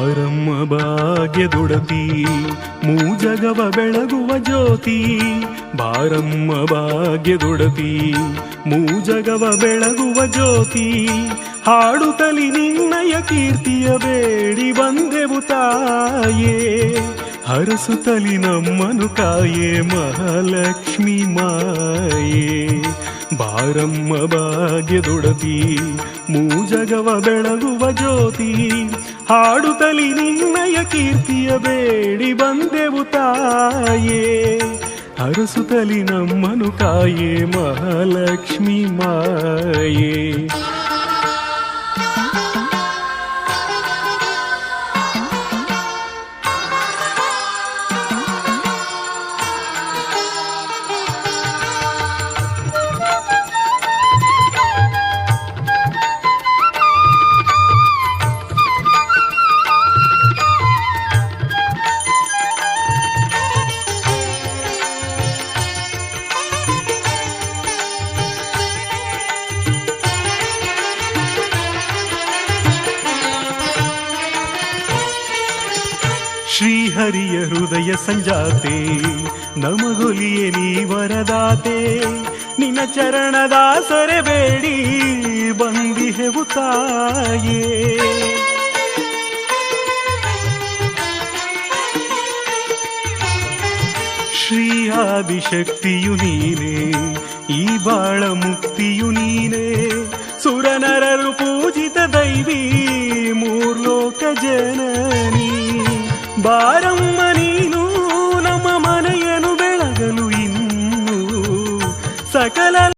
ಬಾರಮ್ಮ ಭಾಗ್ಯದೊಡತಿ ಮೂಜಗವ ಬೆಳಗುವ ಜ್ಯೋತಿ. ಬಾರಮ್ಮ ಭಾಗ್ಯದೊಡತಿ ಮೂಜಗವ ಬೆಳಗುವ ಜ್ಯೋತಿ. ಹಾಡುತ್ತಲಿ ನಿನ್ನಯ ಕೀರ್ತಿಯ ಬೇಡಿ ಬಂದೆವು ತಾಯೇ. ಹರಸುತ್ತಲಿ ನಮ್ಮನು ಕಾಯೇ ಮಹಾಲಕ್ಷ್ಮಿ ಮಾಯೇ. ಬಾರಮ್ಮ ಭಾಗ್ಯದೊಡತಿ ಮೂಜಗವ ಬೆಳಗುವ ಜ್ಯೋತಿ. ಹಾಡುತ್ತಲಿ ನಿನ್ನಯ ಕೀರ್ತಿಯ ಬೇಡಿ ಬಂದೆವು ತಾಯೇ. ಹರಸುತ್ತಲಿ ನಮ್ಮನು ಕಾಯೇ ಮಹಾಲಕ್ಷ್ಮಿ ಮಾಯೇ. ಶ್ರೀಹರಿಯ ಹೃದಯ ಸಂಜಾತೆ ನಮಗೊಲಿಯೇ ನೀ ವರದಾತೆ. ನಿನ್ನ ಚರಣದಾಸರೆ ಬೇಡಿ ಬಂದಿಹೆವು ತಾಯೇ. ಶ್ರೀ ಆದಿಶಕ್ತಿಯು ನೀನೇ ಈ ಬಾಳ ಮುಕ್ತಿಯು ನೀನೇ. ಸುರನರರು ಪೂಜಿತ ದೈವಿ ಮೂರ್ಲೋಕ ಜನನಿ. ಬಾರ